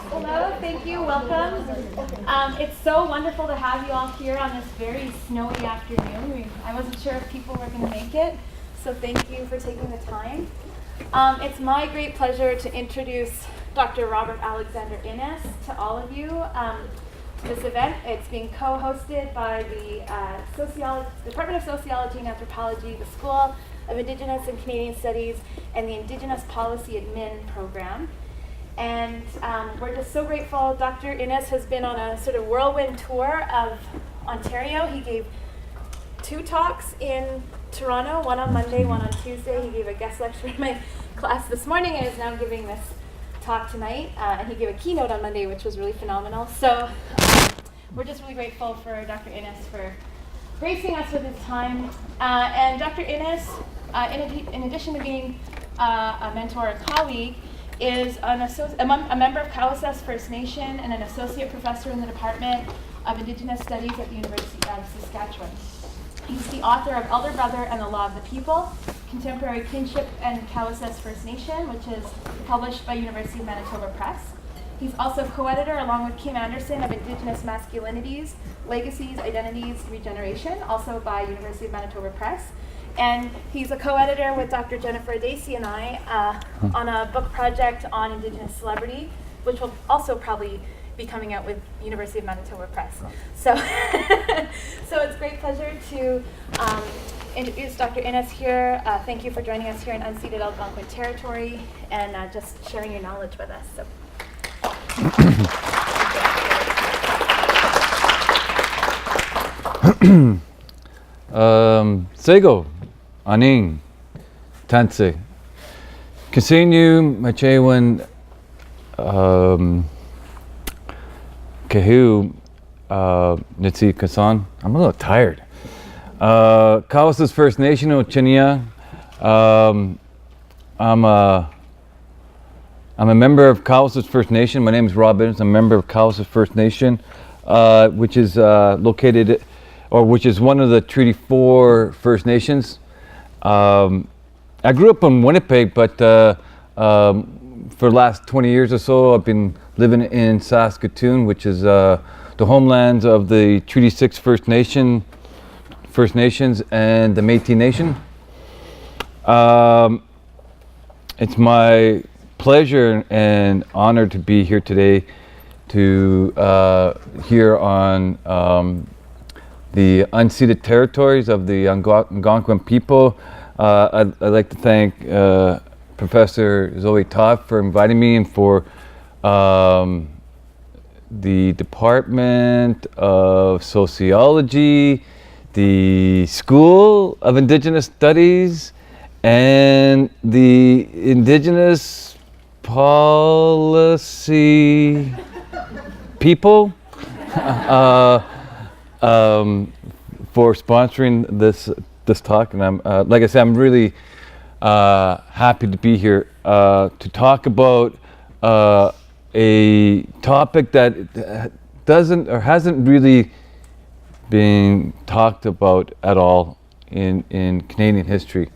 Hello, thank you, welcome. It's so wonderful to have you all here on this very snowy afternoon. I wasn't sure if people were going to make it, so thank you for taking the time. It's my great pleasure to introduce Dr. Robert Alexander Innes to all of you. This event, it's being co-hosted by the Department of Sociology and Anthropology, the School of Indigenous and Canadian Studies, and the Indigenous Policy Admin program. And we're just so grateful. Dr. Innes has been on a sort of whirlwind tour of Ontario. He gave 2 talks in Toronto, one on Monday, one on Tuesday. He gave a guest lecture in my class this morning and is now giving this talk tonight. And he gave a keynote on Monday, which was really phenomenal. So we're just really grateful for Dr. Innes for gracing us with his time. And Dr. Innes, in addition to being a mentor and colleague, is a member of Cowessess First Nation and an associate professor in the Department of Indigenous Studies at the University of Saskatchewan. He's the author of Elder Brother and the Law of the People, Contemporary Kinship and Cowessess First Nation, which is published by University of Manitoba Press. He's also co-editor, along with Kim Anderson, of Indigenous Masculinities, Legacies, Identities, Regeneration, also by University of Manitoba Press. And he's a co-editor with Dr. Jennifer Dacey and I on a book project on Indigenous celebrity, which will also probably be coming out with University of Manitoba Press. So, so it's a great pleasure to introduce Dr. Innes here. Thank you for joining us here in unceded Algonquin territory and just sharing your knowledge with us. So. Sego, Aning, Tanse, Kasinu, Machewan, Kahu, Nitsi Kasan. I'm a little tired. Cowessess First Nation, Ochinia. I'm a member of Cowessess First Nation. My name is Rob Innes. I'm a member of Cowessess First Nation, which is located, or which is one of the Treaty 4 First Nations. I grew up in Winnipeg, but for the last 20 years or so, I've been living in Saskatchewan, which is the homelands of the Treaty 6 First Nations and the Métis Nation. It's my pleasure and honor to be here today to hear on the unceded territories of the Algonquin people. I'd like to thank Professor Zoe Todd for inviting me, and for the Department of Sociology, the School of Indigenous Studies, and the Indigenous Policy people for sponsoring this talk. And I'm like I said, I'm really happy to be here to talk about a topic that doesn't or hasn't really been talked about at all in Canadian history.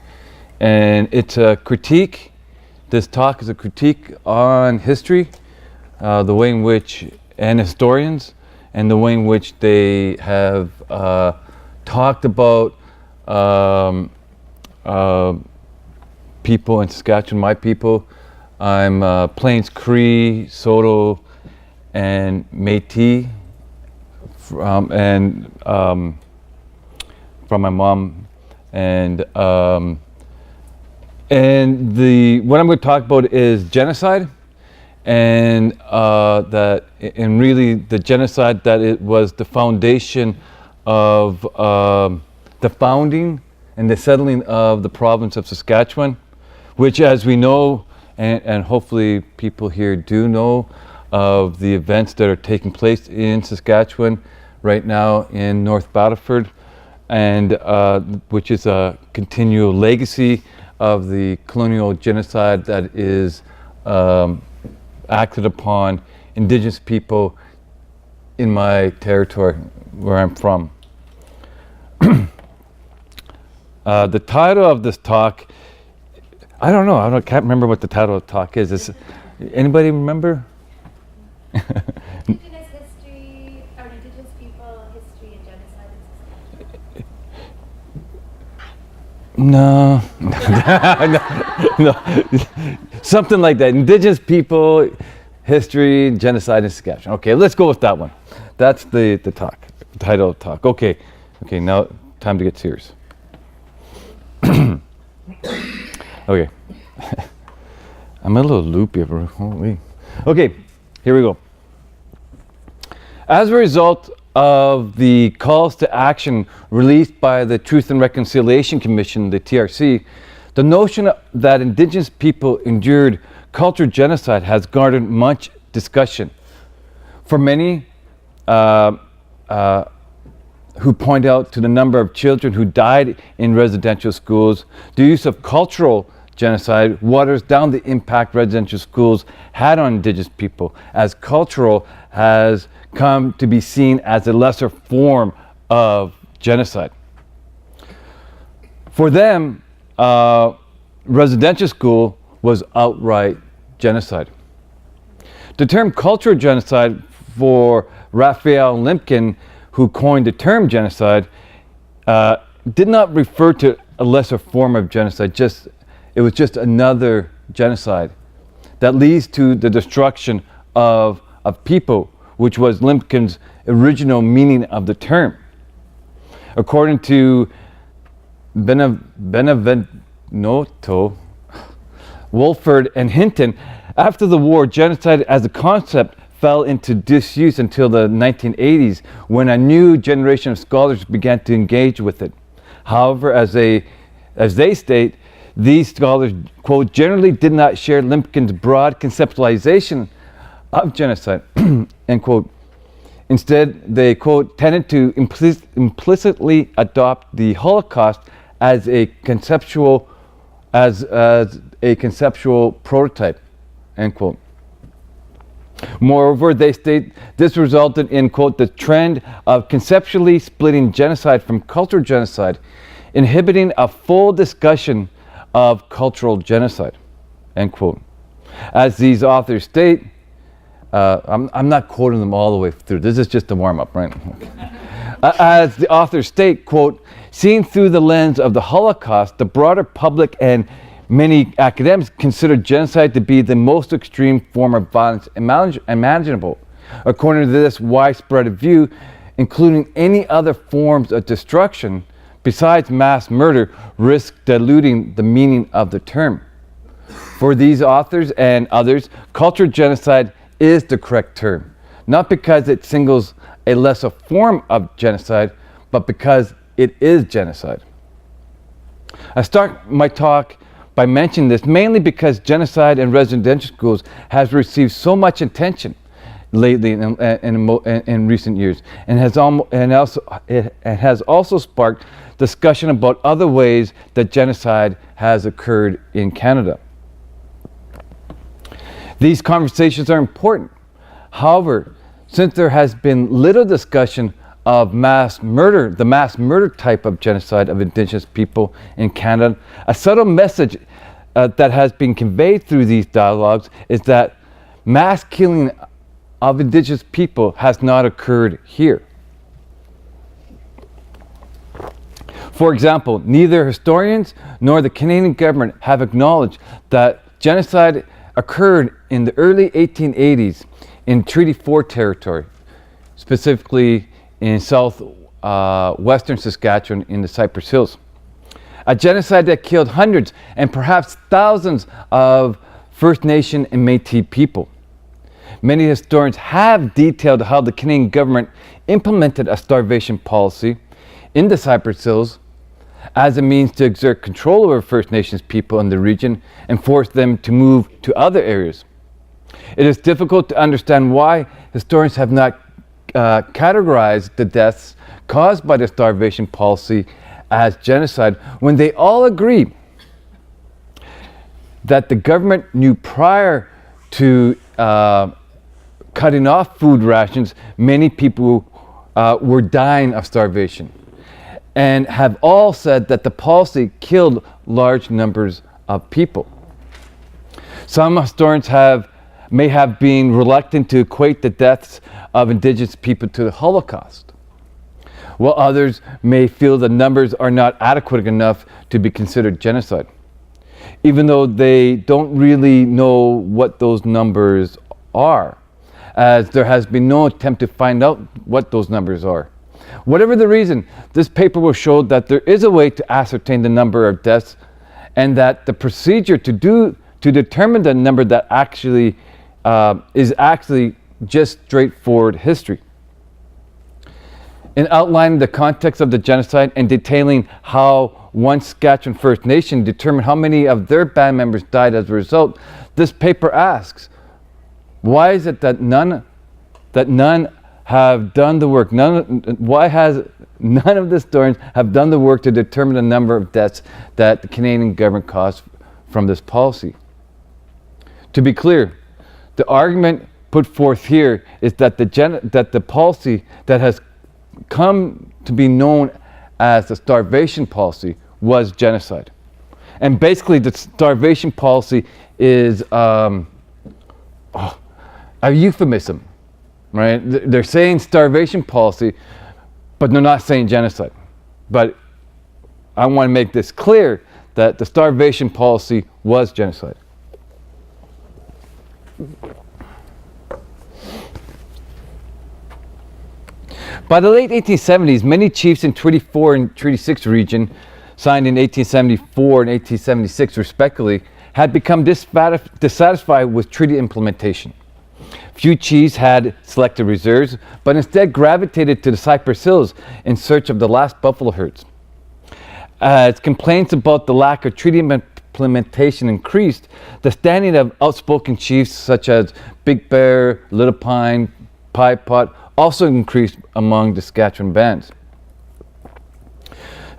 And it's a critique. This talk is a critique on history, the way in which, and historians, and the way in which they have talked about people in Saskatchewan, my people. I'm Plains Cree, Saulteaux, and Métis, from my mom, and what I'm going to talk about is genocide, and really the genocide that it was the foundation of the founding and the settling of the province of Saskatchewan, which, as we know, and hopefully people here do know, of the events that are taking place in Saskatchewan right now in North Battleford, and which is a continual legacy of the colonial genocide that is acted upon Indigenous people in my territory, where I'm from. The title of this talk, I can't remember what the title of the talk is. Anybody remember? Indigenous history, or Indigenous people history and genocide. No. No. Something like that. Indigenous people, history, genocide in Saskatchewan. Okay, let's go with that one. That's the talk, the title of the talk. Okay, now time to get serious. Okay. I'm a little loopy. Holy. Okay, here we go. As a result of the calls to action released by the Truth and Reconciliation Commission, the TRC, the notion that Indigenous people endured cultural genocide has garnered much discussion. For many who point out to the number of children who died in residential schools, the use of cultural genocide waters down the impact residential schools had on Indigenous people, as cultural has come to be seen as a lesser form of genocide. For them, residential school was outright genocide. The term cultural genocide for Raphael Lemkin, who coined the term genocide, did not refer to a lesser form of genocide, it was just another genocide that leads to the destruction of people, which was Lemkin's original meaning of the term. According to Benvenuto, Woolford, and Hinton, after the war, genocide as a concept fell into disuse until the 1980s, when a new generation of scholars began to engage with it. However, as they state, these scholars, quote, generally did not share Lemkin's broad conceptualization of genocide, end quote. Instead, they, quote, tended to implicitly adopt the Holocaust as a conceptual prototype, end quote. Moreover, they state this resulted in, quote, the trend of conceptually splitting genocide from cultural genocide, inhibiting a full discussion of cultural genocide, end quote. As these authors state, I'm not quoting them all the way through. This is just a warm-up, right? Okay. As the authors state, quote, seen through the lens of the Holocaust, the broader public and many academics consider genocide to be the most extreme form of violence imaginable. According to this widespread view, including any other forms of destruction besides mass murder, risk diluting the meaning of the term. For these authors and others, cultural genocide is the correct term, not because it singles a lesser form of genocide, but because it is genocide. I start my talk by mentioning this mainly because genocide in residential schools has received so much attention lately in recent years, and has also sparked discussion about other ways that genocide has occurred in Canada. These conversations are important. However, since there has been little discussion of mass murder, the mass murder type of genocide of Indigenous people in Canada, a subtle message that has been conveyed through these dialogues is that mass killing of Indigenous people has not occurred here. For example, neither historians nor the Canadian government have acknowledged that genocide occurred in the early 1880s in Treaty 4 territory, specifically in southwestern Saskatchewan in the Cypress Hills. A genocide that killed hundreds and perhaps thousands of First Nation and Métis people. Many historians have detailed how the Canadian government implemented a starvation policy in the Cypress Hills as a means to exert control over First Nations people in the region and force them to move to other areas. It is difficult to understand why historians have not categorized the deaths caused by the starvation policy as genocide when they all agree that the government knew prior to cutting off food rations, many people were dying of starvation, and have all said that the policy killed large numbers of people. Some historians have may have been reluctant to equate the deaths of Indigenous people to the Holocaust, while others may feel the numbers are not adequate enough to be considered genocide, even though they don't really know what those numbers are, as there has been no attempt to find out what those numbers are. Whatever the reason, this paper will show that there is a way to ascertain the number of deaths, and that the procedure to determine the number that actually is actually just straightforward history. In outlining the context of the genocide and detailing how one Saskatchewan First Nation determined how many of their band members died as a result, this paper asks, why is it that none have done the work? Why has none of the historians have done the work to determine the number of deaths that the Canadian government caused from this policy? To be clear, the argument put forth here is that the policy that has come to be known as the starvation policy was genocide. And basically the starvation policy is a euphemism, right? They're saying starvation policy, but they're not saying genocide. But I want to make this clear that the starvation policy was genocide. By the late 1870s, many chiefs in Treaty 4 and Treaty 6 region, signed in 1874 and 1876 respectively, had become dissatisfied with treaty implementation. Few chiefs had selected reserves, but instead gravitated to the Cypress Hills in search of the last buffalo herds. As complaints about the lack of treaty implementation increased, the standing of outspoken chiefs such as Big Bear, Little Pine, Pie Pot also increased among the Saskatchewan bands.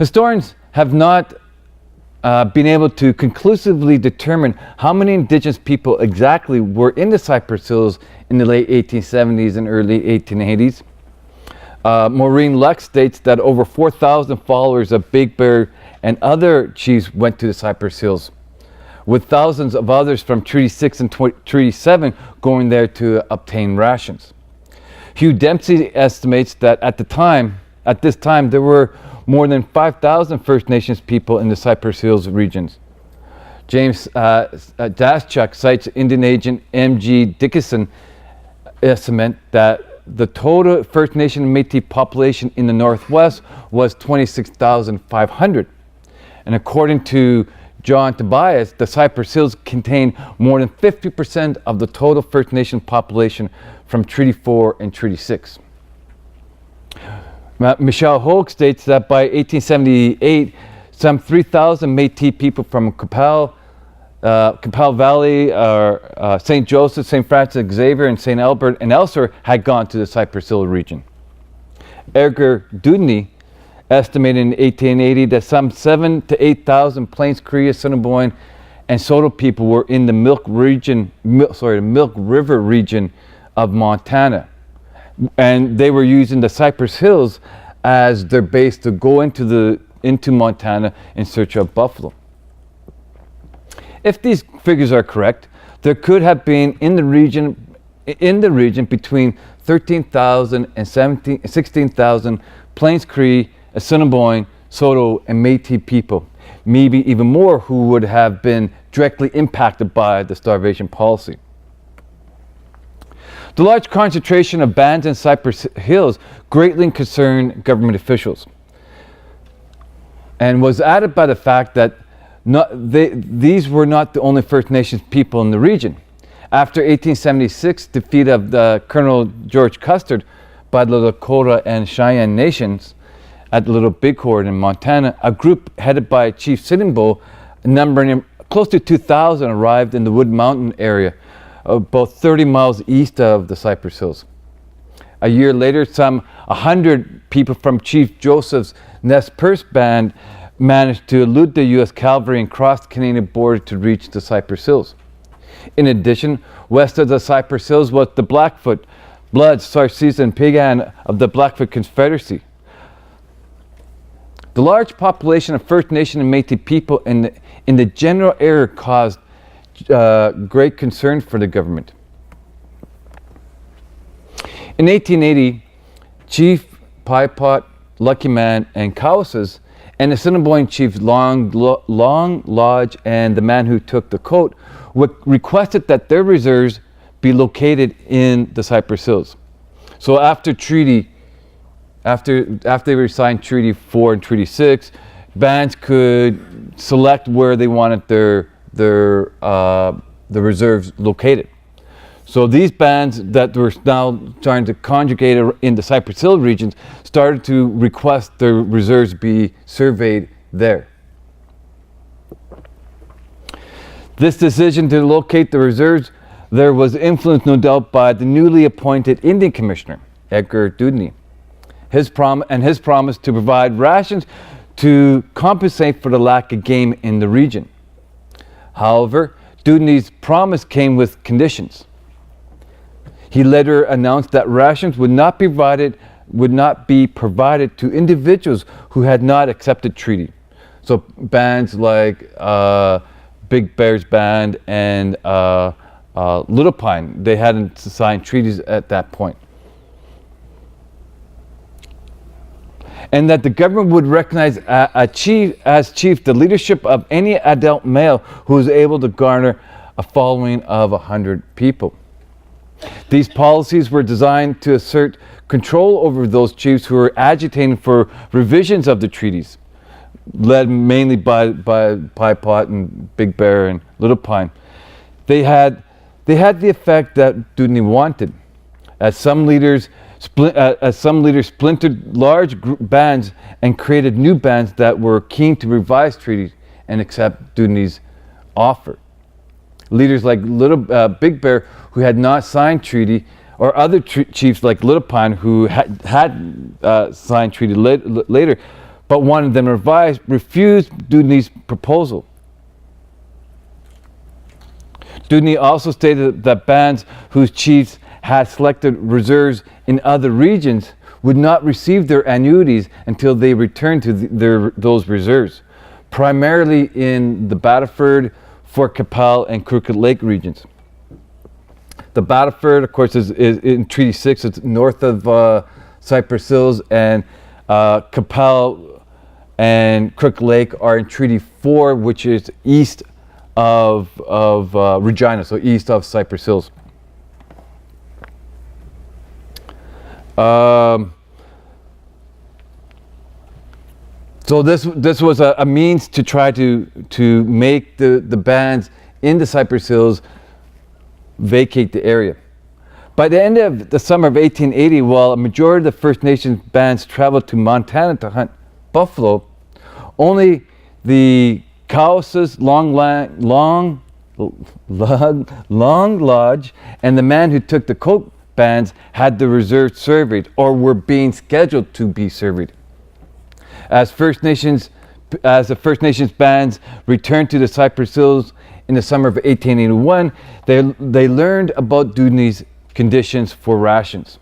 Historians have not been able to conclusively determine how many Indigenous people exactly were in the Cypress Hills in the late 1870s and early 1880s. Maureen Luck states that over 4,000 followers of Big Bear and other chiefs went to the Cypress Hills, with thousands of others from Treaty 6 and Treaty 7 going there to obtain rations. Hugh Dempsey estimates that at this time, there were more than 5,000 First Nations people in the Cypress Hills regions. James Daschuk cites Indian agent M.G. Dickinson estimate that the total First Nation and Métis population in the Northwest was 26,500. And according to John Tobias, the Cypress Hills contain more than 50% of the total First Nation population from Treaty 4 and Treaty 6. Michelle Hogue states that by 1878, some 3,000 Métis people from Qu'Appelle Valley, St. Joseph, St. Francis Xavier, and St. Albert and elsewhere had gone to the Cypress Hill region. Edgar Dudney estimated in 1880 that some 7,000 to 8,000 Plains Cree, Assiniboine, and Saulteaux people were in the Milk River region of Montana, and they were using the Cypress Hills as their base to go into Montana in search of buffalo. If these figures are correct, there could have been in the region between 13,000 and 16,000 Plains Cree, Assiniboine, Saulteaux, and Métis people, maybe even more, who would have been directly impacted by the starvation policy. The large concentration of bands in Cypress Hills greatly concerned government officials, and was added by the fact that these were not the only First Nations people in the region. After 1876 defeat of Colonel George Custer by the Lakota and Cheyenne nations at Little Bighorn in Montana, a group headed by Chief Sitting Bull, numbering close to 2,000, arrived in the Wood Mountain area, about 30 miles east of the Cypress Hills. A year later, some 100 people from Chief Joseph's Nez Perce band managed to elude the U.S. cavalry and cross the Canadian border to reach the Cypress Hills. In addition, west of the Cypress Hills was the Blackfoot, Bloods, Sarcesa, and Piegan of the Blackfoot Confederacy. The large population of First Nation and Métis people in the general area caused great concern for the government. In 1880, Chief Pipot, Lucky Man, and Cowses, and Assiniboine Chief Long Lodge and the man who took the coat requested that their reserves be located in the Cypress Hills. So after they were signed Treaty 4 and Treaty 6, bands could select where they wanted the reserves located. So these bands that were now trying to congregate in the Cypress Hill regions started to request their reserves be surveyed there. This decision to locate the reserves there was influenced, no doubt, by the newly appointed Indian Commissioner, Edgar Dewdney. His promise to provide rations to compensate for the lack of game in the region. However, Dewdney's promise came with conditions. He later announced that rations would not be provided to individuals who had not accepted treaty. So bands like Big Bear's band and Little Pine, they hadn't signed treaties at that point. And that the government would recognize as chief the leadership of any adult male who was able to garner a following of 100 people. These policies were designed to assert control over those chiefs who were agitating for revisions of the treaties, led mainly by Pipot and Big Bear and Little Pine. They had the effect that Dewdney wanted, as some leaders splintered large bands and created new bands that were keen to revise treaties and accept Dewdney's offer. Leaders like Big Bear, who had not signed treaty, or other chiefs like Little Pine, who had signed treaty later, but wanted them revised, refused Dewdney's proposal. Dewdney also stated that bands whose chiefs had selected reserves in other regions would not receive their annuities until they returned to those reserves, primarily in the Battleford, Fort Capel, and Crooked Lake regions. The Battleford, of course, is in Treaty 6. It's north of Cypress Hills, and Capel and Crooked Lake are in Treaty 4, which is east of Regina, so east of Cypress Hills. So this was a means to try to make the bands in the Cypress Hills vacate the area. By the end of the summer of 1880, while a majority of the First Nations bands traveled to Montana to hunt buffalo, only the Cowses, Long Lodge, and the man who took the coat bands had the reserves surveyed, or were being scheduled to be surveyed. As the First Nations bands returned to the Cypress Hills in the summer of 1881, they learned about Dewdney's conditions for rations.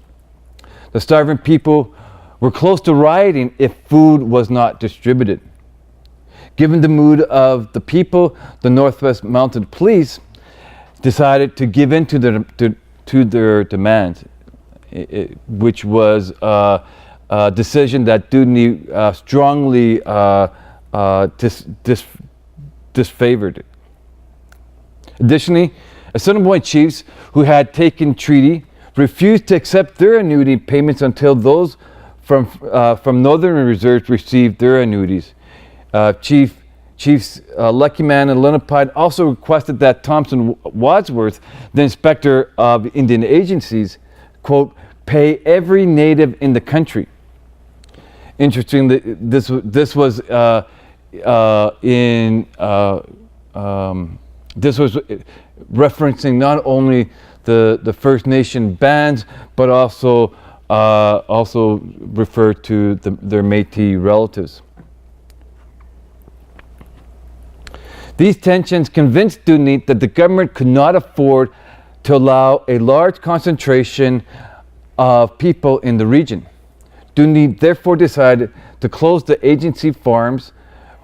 The starving people were close to rioting if food was not distributed. Given the mood of the people, the Northwest Mounted Police decided to give in to their demands, which was a decision that Dewdney strongly disfavored. Additionally, Assiniboine chiefs who had taken treaty refused to accept their annuity payments until those from northern reserves received their annuities. Chiefs Lucky Man and Lenape also requested that Thompson Wadsworth, the inspector of Indian agencies, quote, pay every native in the country. Interestingly, this was referencing not only the First Nation bands, but also referred to their Métis relatives. These tensions convinced Dewdney that the government could not afford to allow a large concentration of people in the region. Dewdney therefore decided to close the agency farms,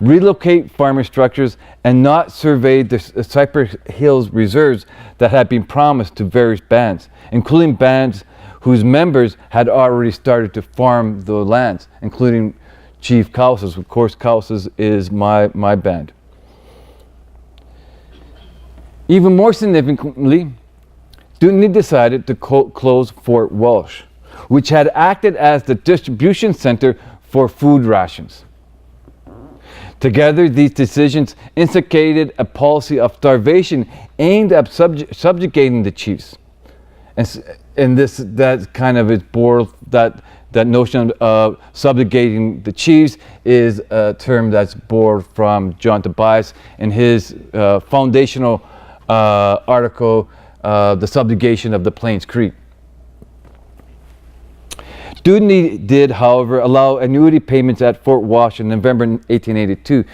relocate farming structures, and not survey the Cypress Hills reserves that had been promised to various bands, including bands whose members had already started to farm the lands, including Chief Cowses. Of course, Cowses is my band. Even more significantly, Dewdney decided to close Fort Walsh, which had acted as the distribution center for food rations. Together, these decisions instigated a policy of starvation aimed at subjugating the chiefs. And that kind of is born, that notion of subjugating the chiefs is a term that's borrowed from John Tobias in his foundational article, The Subjugation of the Plains Cree. Dewdney did, however, allow annuity payments at Fort Walsh in November 1882.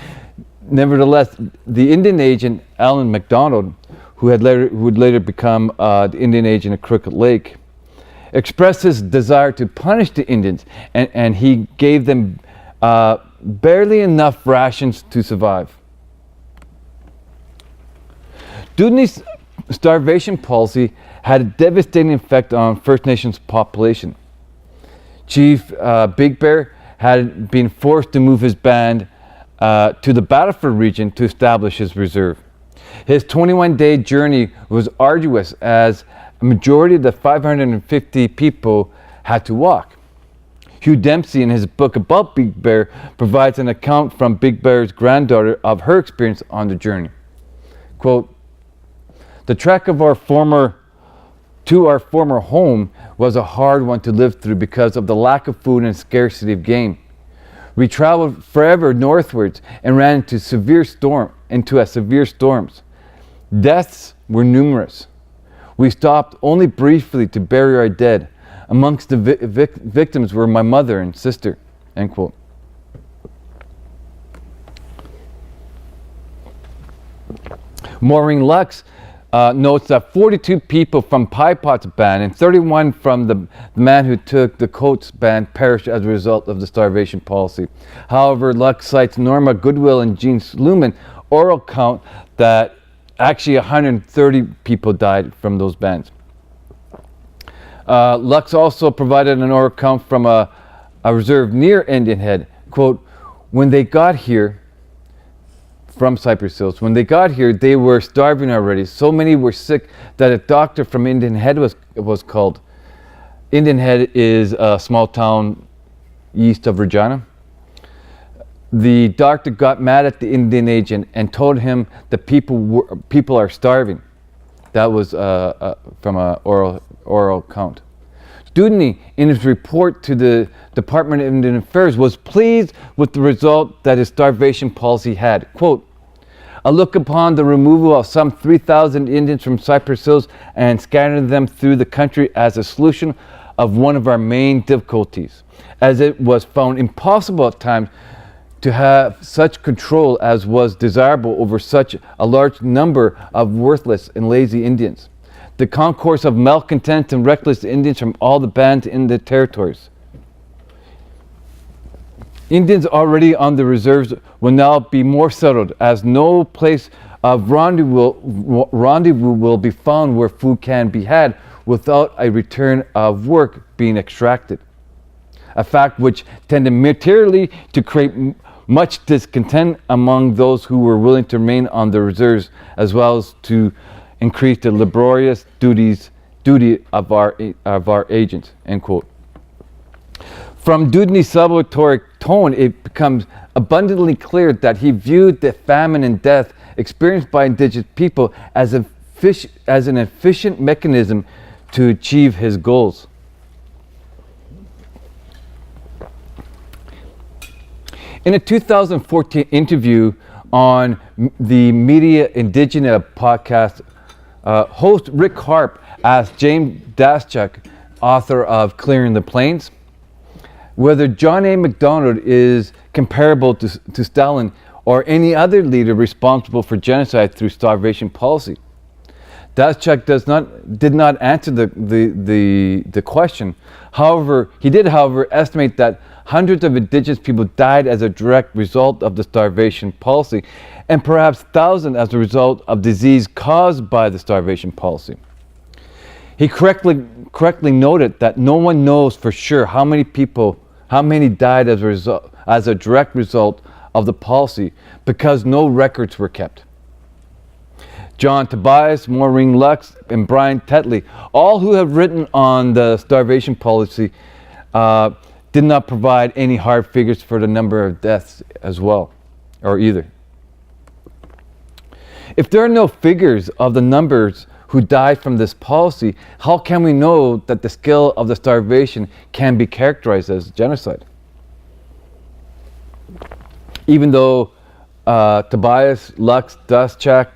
Nevertheless, the Indian agent Allan MacDonald, who would later become the Indian agent at Crooked Lake, expressed his desire to punish the Indians, and he gave them barely enough rations to survive. Dewdney's starvation policy had a devastating effect on First Nations population. Chief Big Bear had been forced to move his band to the Battleford region to establish his reserve. His 21-day journey was arduous, as a majority of the 550 people had to walk. Hugh Dempsey, in his book about Big Bear, provides an account from Big Bear's granddaughter of her experience on the journey. Quote, "The trek of our former home was a hard one to live through because of the lack of food and scarcity of game. We traveled forever northwards and ran into severe storms. Deaths were numerous. We stopped only briefly to bury our dead. Amongst the victims were my mother and sister." End quote. Maureen Lux notes that 42 people from Pie Pot's band and 31 from the man who took the Coates band perished as a result of the starvation policy. However, Lux cites Norma Goodwill and Jean Sluman oral count that actually 130 people died from those bands. Lux also provided an oral count from a reserve near Indian Head. Quote, "When they got here," from Cypress Hills, "when they got here, they were starving already. So many were sick that a doctor from Indian Head was called." Indian Head is a small town east of Regina. "The doctor got mad at the Indian agent and told him the people are starving." That was from an oral count. Dewdney, in his report to the Department of Indian Affairs, was pleased with the result that his starvation policy had. Quote, "I look upon the removal of some 3,000 Indians from Cypress Hills and scattering them through the country as a solution of one of our main difficulties, as it was found impossible at times to have such control as was desirable over such a large number of worthless and lazy Indians. The concourse of malcontent and reckless Indians from all the bands in the territories. Indians already on the reserves will now be more settled, as no place of rendezvous will be found where food can be had without a return of work being extracted. A fact which tended materially to create much discontent among those who were willing to remain on the reserves, as well as to increase the laborious duty of our agents." End quote. From Dewdney's celebratory tone, it becomes abundantly clear that he viewed the famine and death experienced by Indigenous people as an efficient mechanism to achieve his goals. In a 2014 interview on the Media Indigena podcast, host Rick Harp asked James Daschuk, author of Clearing the Plains, whether John A. Macdonald is comparable to Stalin or any other leader responsible for genocide through starvation policy. Daschuk did not answer the question. However, he did estimate that hundreds of Indigenous people died as a direct result of the starvation policy, and perhaps thousands as a result of disease caused by the starvation policy. He correctly noted that no one knows for sure how many died as a direct result of the policy because no records were kept. John Tobias, Maureen Lux, and Brian Tetley, all who have written on the starvation policy, did not provide any hard figures for the number of deaths as well, or either. If there are no figures of the numbers who died from this policy, how can we know that the scale of the starvation can be characterized as genocide? Even though Tobias, Lux, Daschuk,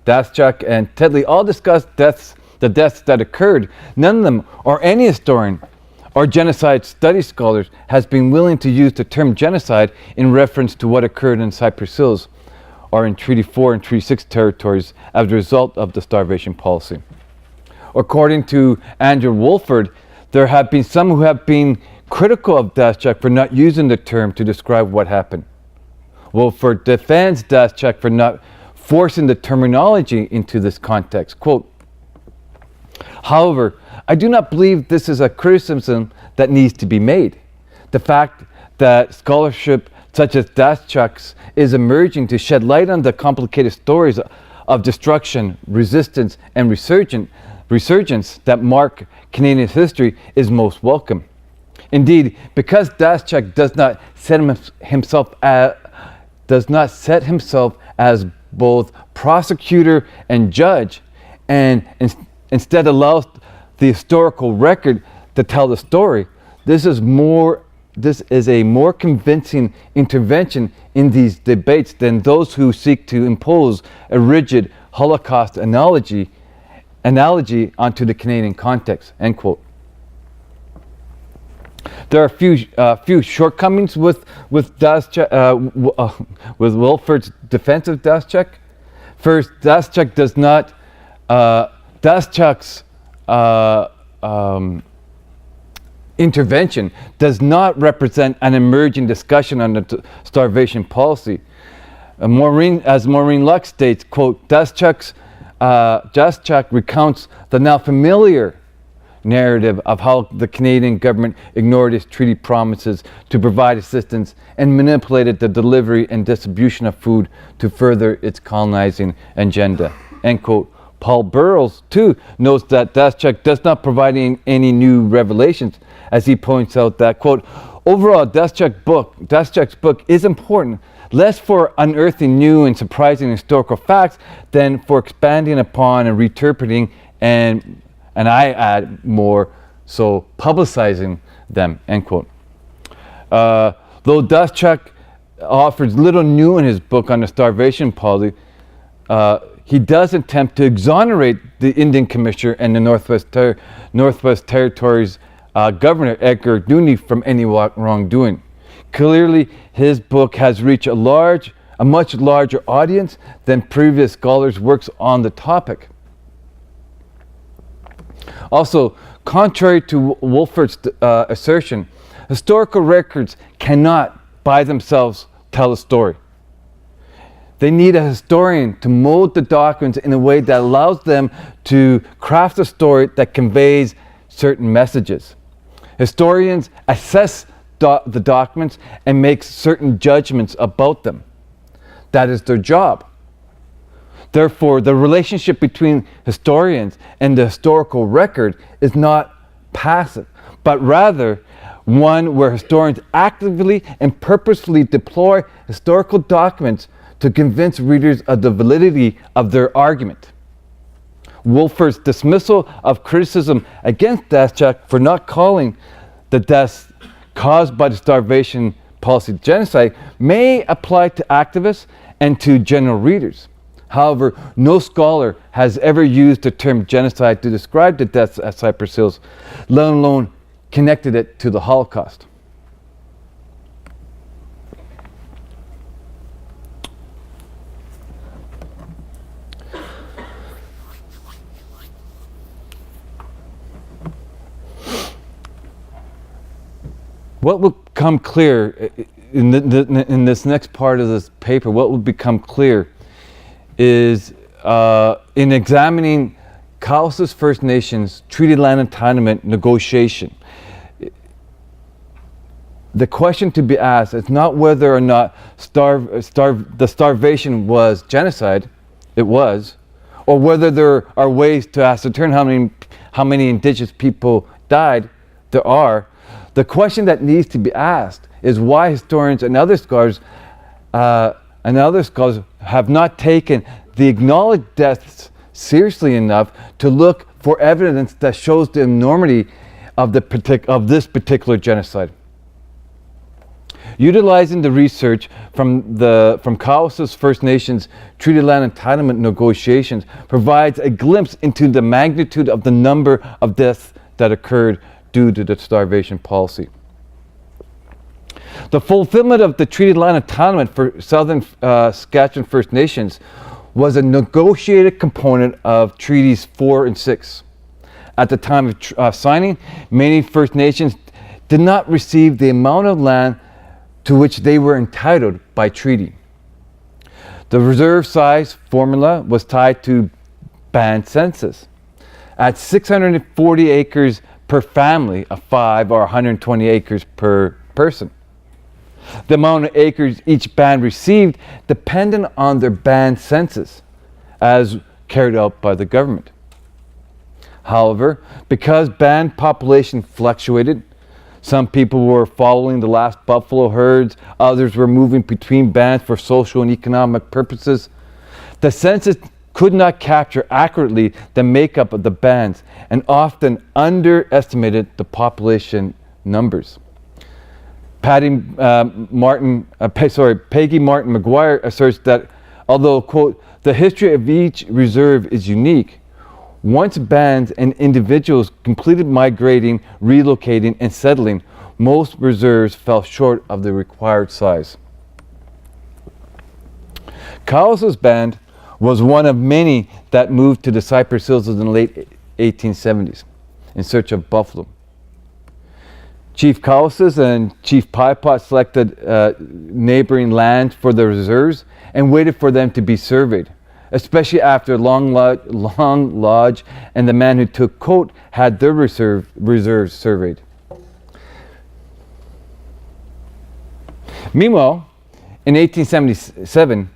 and Tetley all discussed the deaths that occurred, none of them, or any historian or genocide study scholars, has been willing to use the term genocide in reference to what occurred in Cypress Hills or in Treaty 4 and Treaty 6 territories as a result of the starvation policy. According to Andrew Woolford, there have been some who have been critical of Daschuk for not using the term to describe what happened. Woolford defends Daschuk for not forcing the terminology into this context. Quote, "However, I do not believe this is a criticism that needs to be made. The fact that scholarship such as Daschuk's is emerging to shed light on the complicated stories of destruction, resistance, and resurgence that mark Canadian history is most welcome. Indeed, because Daschuk does not set himself as both prosecutor and judge, and instead allows the historical record to tell the story, this is a more convincing intervention in these debates than those who seek to impose a rigid Holocaust analogy onto the Canadian context." End quote. There are few shortcomings with Woolford's defense of Daschuk. First, Daschuk's intervention does not represent an emerging discussion on the starvation policy. As Maureen Lux states, quote, Daschuk recounts the now familiar narrative of how the Canadian government ignored its treaty promises to provide assistance and manipulated the delivery and distribution of food to further its colonizing agenda. End quote. Paul Burrows, too, notes that Daschuk does not provide any new revelations, as he points out that, quote, overall, Daschuk's book is important, less for unearthing new and surprising historical facts than for expanding upon and reinterpreting and I add more, so publicizing them, end quote. Though Daschuk offers little new in his book on the starvation policy, he does attempt to exonerate the Indian Commissioner and the Northwest Territories Governor Edgar Dooney from any wrongdoing. Clearly, his book has reached a much larger audience than previous scholars' works on the topic. Also, contrary to Woolford's assertion, historical records cannot by themselves tell a story. They need a historian to mold the documents in a way that allows them to craft a story that conveys certain messages. Historians assess the documents and make certain judgments about them. That is their job. Therefore, the relationship between historians and the historical record is not passive, but rather one where historians actively and purposefully deploy historical documents to convince readers of the validity of their argument. Woolford's dismissal of criticism against Daschuk for not calling the deaths caused by the starvation policy genocide may apply to activists and to general readers. However, no scholar has ever used the term genocide to describe the deaths at Cypress Hills, let alone connected it to the Holocaust. What will become clear in this next part of this paper, what will become clear is in examining Carleton First Nations Treaty Land Entitlement negotiation. The question to be asked is not whether or not the starvation was genocide, it was, or whether there are ways to ascertain how many Indigenous people died, there are. The question that needs to be asked is why historians and other scholars have not taken the acknowledged deaths seriously enough to look for evidence that shows the enormity of this particular genocide. Utilizing the research from Carleton's First Nations Treaty Land Entitlement negotiations provides a glimpse into the magnitude of the number of deaths that occurred due to the starvation policy. The fulfillment of the Treaty Land Entitlement for Southern Saskatchewan First Nations was a negotiated component of Treaties 4 and 6. At the time of signing, many First Nations did not receive the amount of land to which they were entitled by treaty. The reserve size formula was tied to band census. At 640 acres per family of 5 or 120 acres per person. The amount of acres each band received depended on their band census as carried out by the government. However, because band population fluctuated, some people were following the last buffalo herds, others were moving between bands for social and economic purposes. The census could not capture accurately the makeup of the bands and often underestimated the population numbers. Peggy Martin McGuire asserts that although, quote, the history of each reserve is unique, once bands and individuals completed migrating, relocating, and settling, most reserves fell short of the required size. Carleton's band was one of many that moved to the Cypress Hills in the late 1870s in search of buffalo. Chief Carleton and Chief Pipot selected neighboring land for the reserves and waited for them to be surveyed, especially after Long Lodge and the man who took Coat had their reserves surveyed. Meanwhile, in 1877,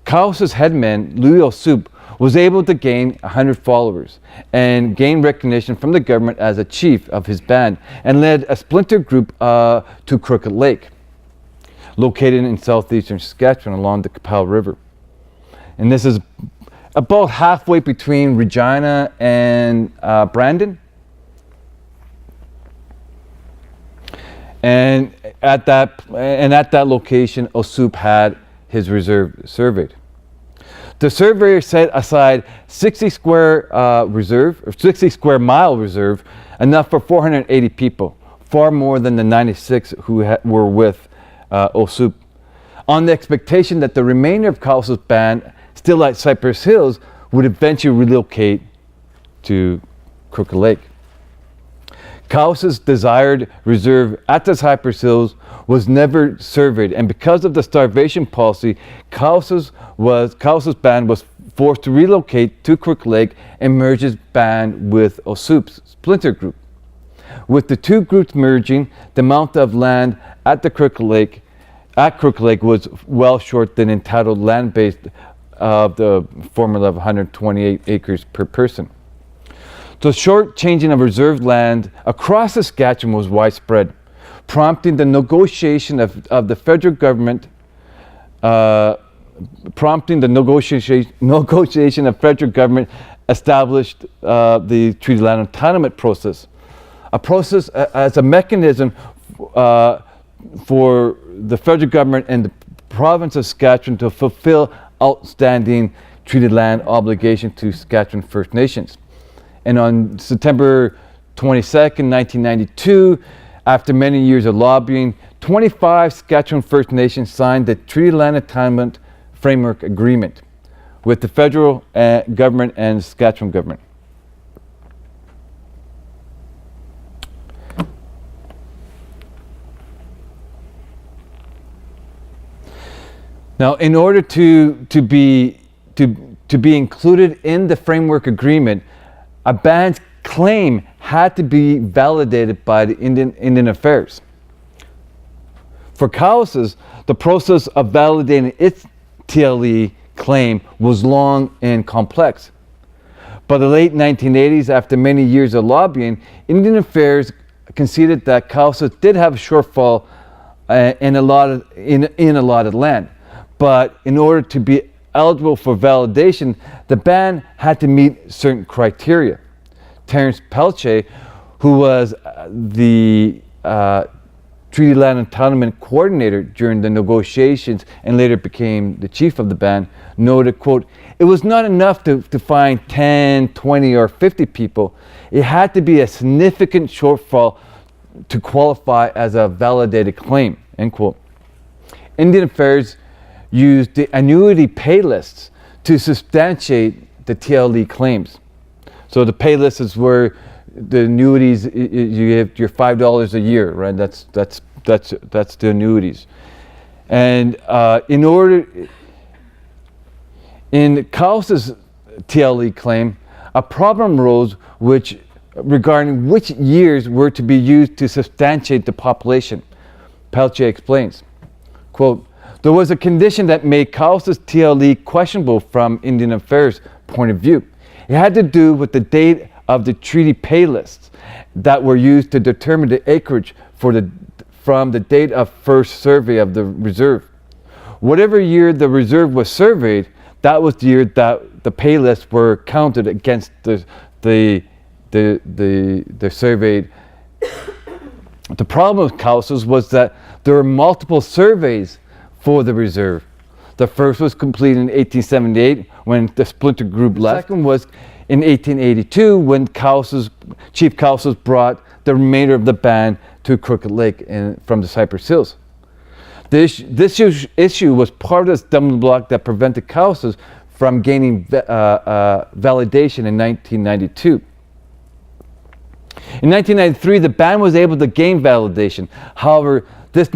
Carleton's headman, Louis Osoup, was able to gain 100 followers and gain recognition from the government as a chief of his band and led a splinter group to Crooked Lake, located in southeastern Saskatchewan along the Qu'Appelle River. And this is about halfway between Regina and Brandon. And at that location, Osoup had his reserve surveyed. The surveyor set aside 60 square mile reserve, enough for 480 people, far more than the 96 who were with Osoup, on the expectation that the remainder of Carleton's band, still at Cypress Hills, would eventually relocate to Crooked Lake. Carleton's desired reserve at the Cypress Hills was never surveyed, and because of the starvation policy, Carleton's band was forced to relocate to Crooked Lake and merge his band with Osoup's splinter group. With the two groups merging, the amount of land at Crooked Lake was well short than entitled land base of the formula of 128 acres per person. The short changing of reserved land across Saskatchewan was widespread, prompting the negotiation of the federal government, negotiation of federal government established the Treaty Land Entitlement process, a process as a mechanism for the federal government and the province of Saskatchewan to fulfill outstanding treaty land obligation to Saskatchewan First Nations. And on September 22nd, 1992, after many years of lobbying, 25 Saskatchewan First Nations signed the Treaty Land Entitlement Framework Agreement with the federal government and Saskatchewan government. Now, in order to be included in the framework agreement, a ban's claim had to be validated by the Indian Affairs. For Cowessess, the process of validating its TLE claim was long and complex. By the late 1980s, after many years of lobbying, Indian Affairs conceded that Cowessess did have a shortfall in allotted land. But in order to be eligible for validation, the band had to meet certain criteria. Terence Pelche, who was the Treaty Land Entitlement Coordinator during the negotiations and later became the chief of the band, noted, quote, "It was not enough to find 10, 20, or 50 people. It had to be a significant shortfall to qualify as a validated claim," end quote. Indian Affairs used the annuity pay lists to substantiate the TLE claims. So the pay list is where the annuities, you have your $5 a year, right? That's the annuities. And in Cowessess' TLE claim, a problem arose regarding which years were to be used to substantiate the population. Pelche explains, quote, "There was a condition that made Cowessess' TLE questionable from Indian Affairs' point of view. It had to do with the date of the treaty pay lists that were used to determine the acreage from the date of first survey of the reserve. Whatever year the reserve was surveyed, that was the year that the pay lists were counted against the surveyed." The problem with Cowessess was that there were multiple surveys for the reserve. The first was completed in 1878 when the splinter group left. The second was in 1882 when Chief Cowessess brought the remainder of the band to Crooked Lake from the Cypress Hills. This issue was part of the stumbling block that prevented Cowessess from gaining validation in 1992. In 1993, the band was able to gain validation. However, this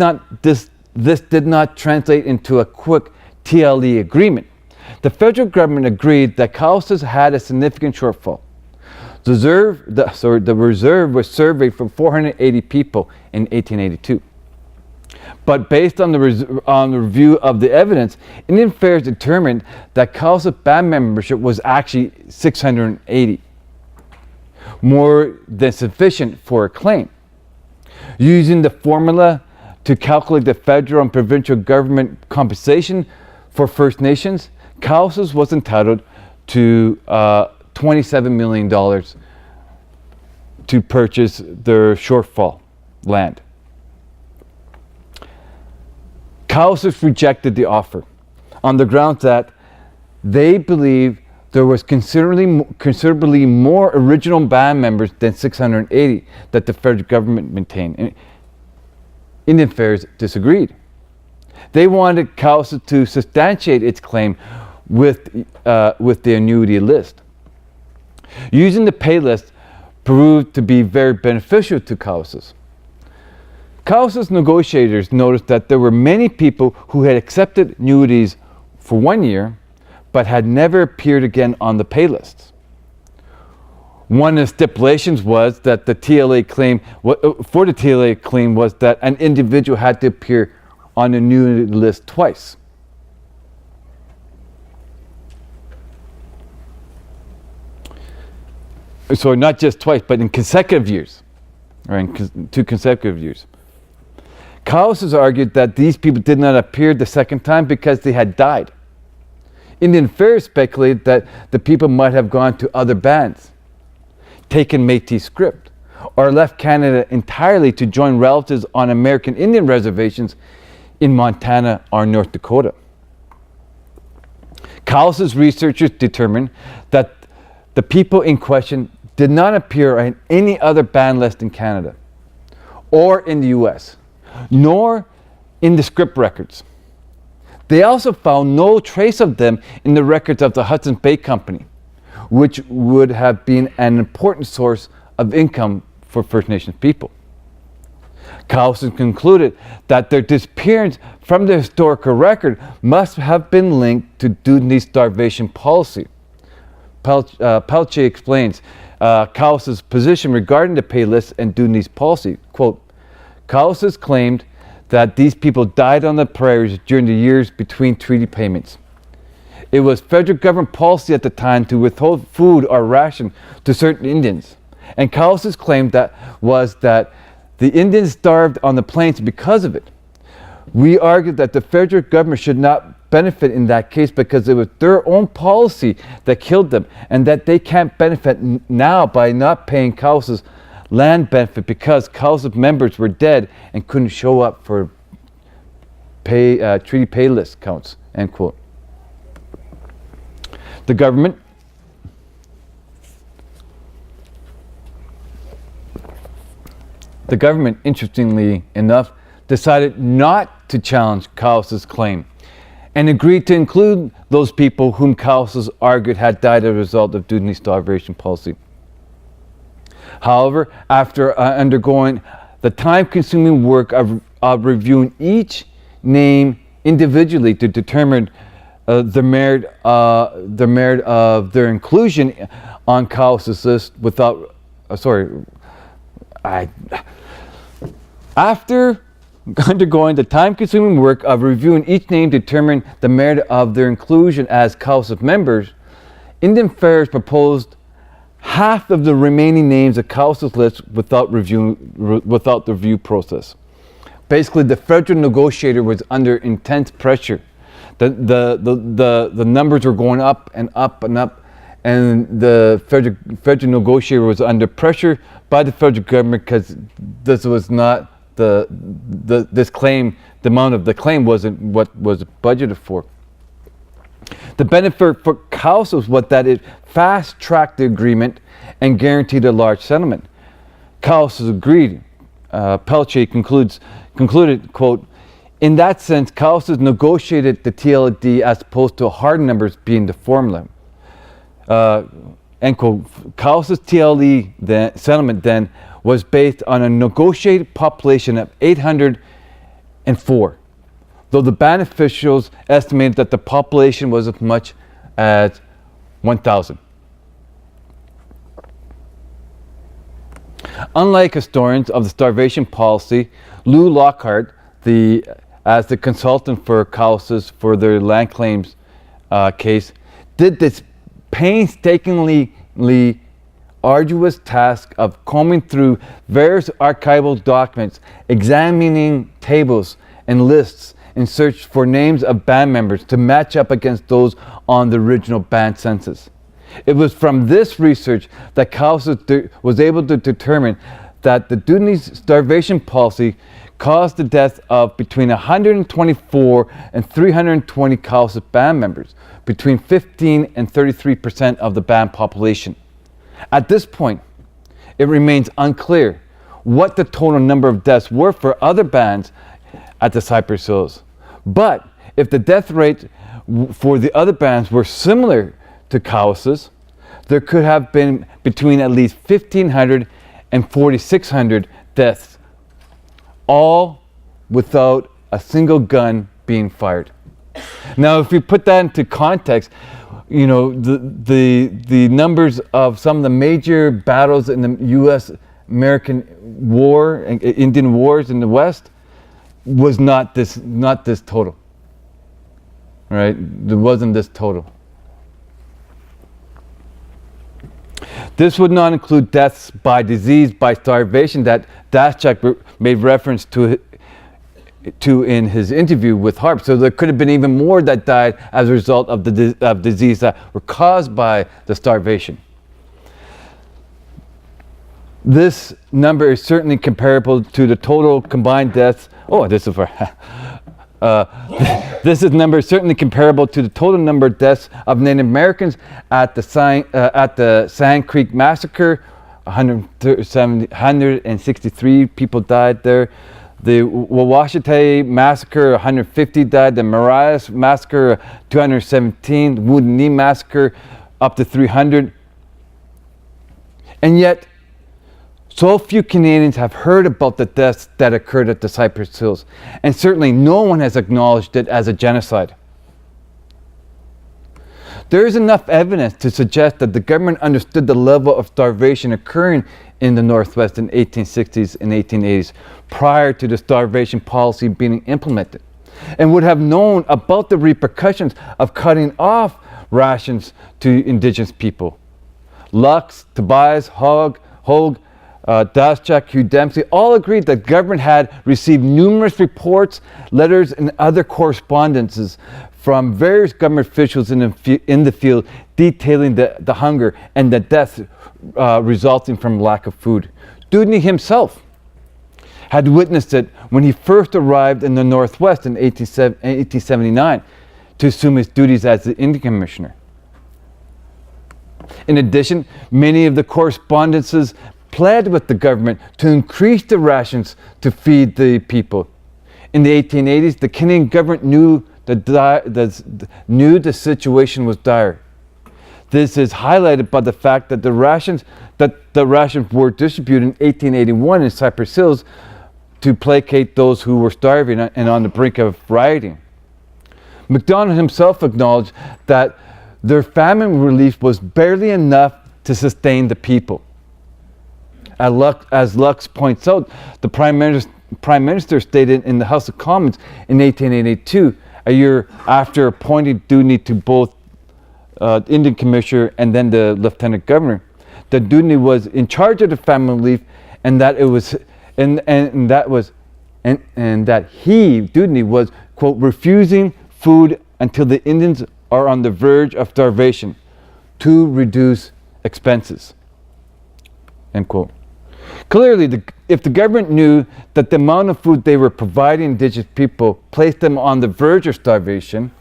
did not translate into a quick TLE agreement. The federal government agreed that Cowessess had a significant shortfall. The reserve was surveyed for 480 people in 1882. But based on the review of the evidence, Indian Affairs determined that Cowessess band membership was actually 680, more than sufficient for a claim. Using the formula to calculate the federal and provincial government compensation for First Nations, Cowessess was entitled to $27 million to purchase their shortfall land. Cowessess rejected the offer on the grounds that they believe there was considerably more original band members than 680 that the federal government maintained. Indian Affairs disagreed. They wanted Cowessess to substantiate its claim with the annuity list. Using the pay list proved to be very beneficial to Cowessess. Cowessess negotiators noticed that there were many people who had accepted annuities for 1 year but had never appeared again on the pay lists. One of the stipulations was that the TLA claim was that an individual had to appear on the annuity list twice. So not just twice, but in consecutive years, or in 2 consecutive years. Cowessess argued that these people did not appear the second time because they had died. Indian Affairs speculated that the people might have gone to other bands, taken Métis script, or left Canada entirely to join relatives on American Indian reservations in Montana or North Dakota. Cowessess researchers determined that the people in question did not appear on any other band list in Canada or in the US, nor in the script records. They also found no trace of them in the records of the Hudson's Bay Company, which would have been an important source of income for First Nations people. Cowessess concluded that their disappearance from the historical record must have been linked to Dewdney's starvation policy. Pelche explains, Cowles's position regarding the pay list and duties policy. Quote, Cowles claimed that these people died on the prairies during the years between treaty payments. It was federal government policy at the time to withhold food or ration to certain Indians. And Cowles's claim was that the Indians starved on the plains because of it. We argued that the federal government should not benefit in that case because it was their own policy that killed them, and that they can't benefit now by not paying Cowles's land benefit because Cowles's members were dead and couldn't show up for treaty pay list counts, end quote. The government interestingly enough, decided not to challenge Cowles's claim and agreed to include those people whom Cowles argued had died as a result of duty starvation policy. However, after undergoing the time-consuming work of reviewing each name individually to determine the merit of their inclusion on Cowles's list after undergoing the time-consuming work of reviewing each name to determine the merit of their inclusion as Cowles's members, Indian Affairs proposed half of the remaining names of Cowles's list without the review process. Basically, the federal negotiator was under intense pressure. The numbers were going up and up and up, and the federal negotiator was under pressure by the federal government because this was not this claim. The amount of the claim wasn't what was budgeted for. The benefit for Cowles was that it fast-tracked the agreement and guaranteed a large settlement. Cowles agreed. Peltier concluded, quote, in that sense, Cowles negotiated the TLD as opposed to hard numbers being the formula. End quote. Cowles' TLD settlement then was based on a negotiated population of 804, though the band officials estimated that the population was as much as 1,000. Unlike historians of the starvation policy, Lou Lockhart, as the consultant for Cowles for their land claims case, did this painstakingly arduous task of combing through various archival documents, examining tables and lists in search for names of band members to match up against those on the original band census. It was from this research that Cowles was able to determine that the duties starvation policy caused the death of between 124 and 320 Cowles band members, between 15 and 33% of the band population. At this point, it remains unclear what the total number of deaths were for other bands at the Cypress Hills. But if the death rate for the other bands were similar to Cowles's, there could have been between at least 1,500 and 4,600 deaths, all without a single gun being fired. Now, if you put that into context, you know, the numbers of some of the major battles in the U.S.-American war, Indian wars in the West, was not this total. Right? There wasn't this total. This would not include deaths by disease, by starvation that Daschuk made reference to in his interview with Harp. So there could have been even more that died as a result of disease that were caused by the starvation. This number is certainly comparable to the total combined deaths. This number is certainly comparable to the total number of deaths of Native Americans at the Sand Creek Massacre. 163 people died there. The Wawashita Massacre, 150 died. The Marias Massacre, 217. The Wounded Knee Massacre, up to 300. And yet, so few Canadians have heard about the deaths that occurred at the Cypress Hills, and certainly no one has acknowledged it as a genocide. There is enough evidence to suggest that the government understood the level of starvation occurring in the Northwest in 1860s and 1880s prior to the starvation policy being implemented, and would have known about the repercussions of cutting off rations to Indigenous people. Lux, Tobias, Hogue, Daschuk, Hugh Dempsey all agreed that government had received numerous reports, letters, and other correspondences from various government officials in the field detailing the hunger and the deaths resulting from lack of food. Dewdney himself had witnessed it when he first arrived in the Northwest in 1879 to assume his duties as the Indian Commissioner. In addition, many of the correspondences pled with the government to increase the rations to feed the people. In the 1880s, the Canadian government knew the situation was dire. This is highlighted by the fact that the rations were distributed in 1881 in Cypress Hills to placate those who were starving and on the brink of rioting. MacDonald himself acknowledged that their famine relief was barely enough to sustain the people. As Lux points out, the Prime Minister stated in the House of Commons in 1882, a year after appointing Dewdney to both Indian Commissioner and then the Lieutenant Governor, that Dewdney was in charge of the famine relief, and that Dewdney was, quote, refusing food until the Indians are on the verge of starvation to reduce expenses, end quote. Clearly, if the government knew that the amount of food they were providing Indigenous people placed them on the verge of starvation,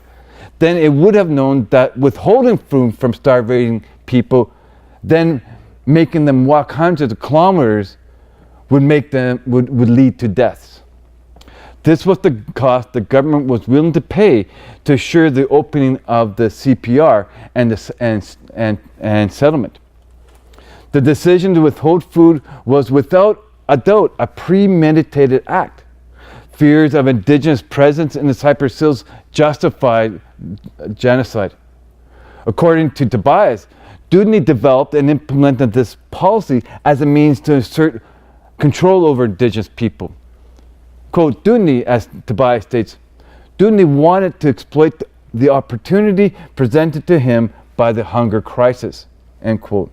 then it would have known that withholding food from starving people, then making them walk hundreds of kilometers, would lead to deaths. This was the cost the government was willing to pay to assure the opening of the CPR and settlement. The decision to withhold food was without a doubt a premeditated act. Fears of Indigenous presence in the Cypress Hills justified genocide. According to Tobias, Dewdney developed and implemented this policy as a means to assert control over Indigenous people. Quote, Dewdney, as Tobias states, Dewdney wanted to exploit the opportunity presented to him by the hunger crisis, end quote.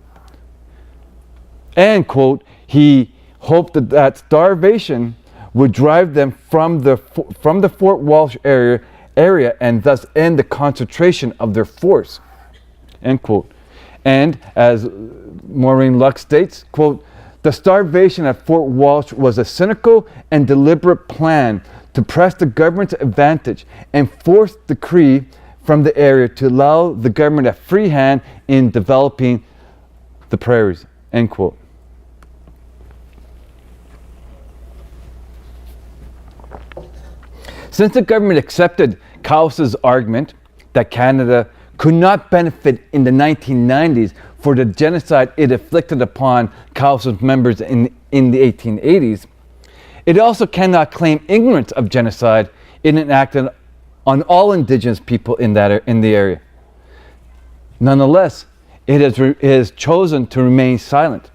And, quote, he hoped that starvation would drive them from the Fort Walsh area and thus end the concentration of their force, end quote. And as Maureen Lux states, quote, the starvation at Fort Walsh was a cynical and deliberate plan to press the government's advantage and force the Cree from the area to allow the government a free hand in developing the prairies, end quote. Since the government accepted Cowles' argument that Canada could not benefit in the 1990s for the genocide it inflicted upon Cowles' members in the 1880s, it also cannot claim ignorance of genocide it enacted on all Indigenous people in the area. Nonetheless, it has chosen to remain silent.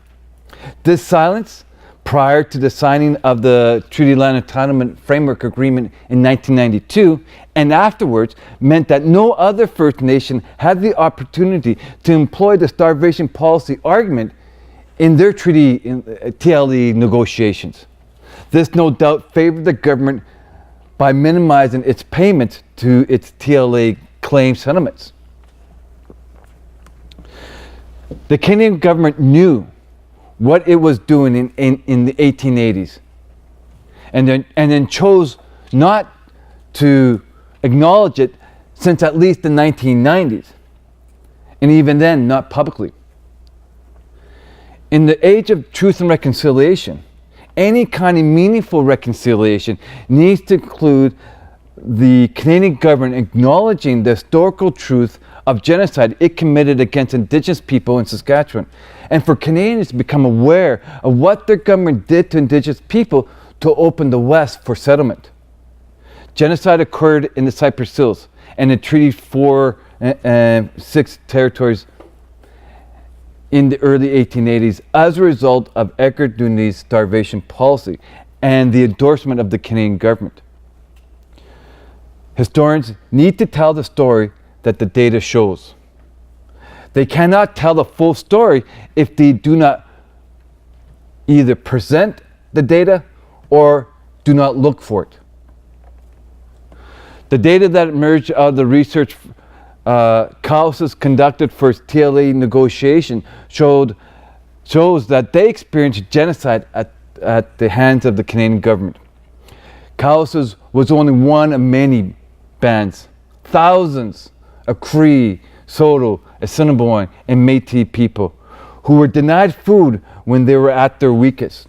This silence, prior to the signing of the Treaty Land Entitlement Framework Agreement in 1992, and afterwards, meant that no other First Nation had the opportunity to employ the starvation policy argument in their treaty TLE negotiations. This no doubt favored the government by minimizing its payments to its TLA claim settlements. The Canadian government knew what it was doing in the 1880s, and then chose not to acknowledge it since at least the 1990s, and even then not publicly. In the age of truth and reconciliation, any kind of meaningful reconciliation needs to include the Canadian government acknowledging the historical truth of genocide it committed against Indigenous people in Saskatchewan, and for Canadians to become aware of what their government did to Indigenous people to open the West for settlement. Genocide occurred in the Cypress Hills, and the treaty for and 6 territories in the early 1880s as a result of Edgar Dundee's starvation policy and the endorsement of the Canadian government. Historians need to tell the story that the data shows. They cannot tell the full story if they do not either present the data or do not look for it. The data that emerged out of the research Carleton conducted for TLA negotiation shows that they experienced genocide at the hands of the Canadian government. Carleton was only one of many bands. Thousands of Cree, Saulteaux, Assiniboine, and Métis people who were denied food when they were at their weakest.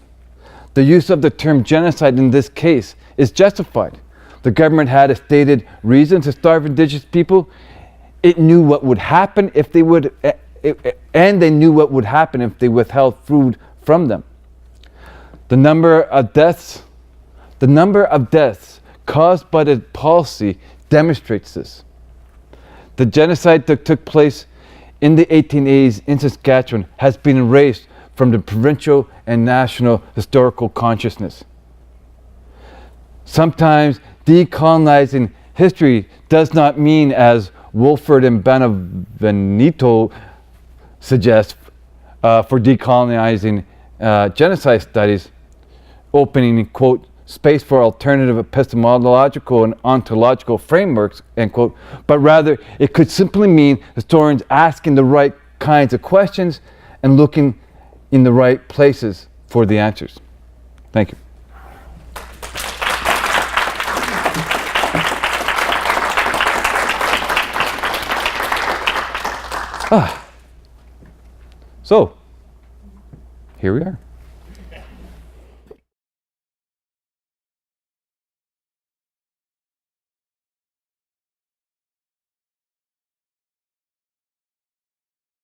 The use of the term genocide in this case is justified. The government had a stated reason to starve Indigenous people. It knew what would happen if they would, and they knew what would happen if they withheld food from them. The number of deaths caused by the policy demonstrates this. The genocide that took place in the 1880s in Saskatchewan has been erased from the provincial and national historical consciousness. Sometimes decolonizing history does not mean, as Woolford and Benvenuto suggest, for decolonizing genocide studies, opening, quote, space for alternative epistemological and ontological frameworks, end quote, but rather it could simply mean historians asking the right kinds of questions and looking in the right places for the answers. Thank you. So, here we are.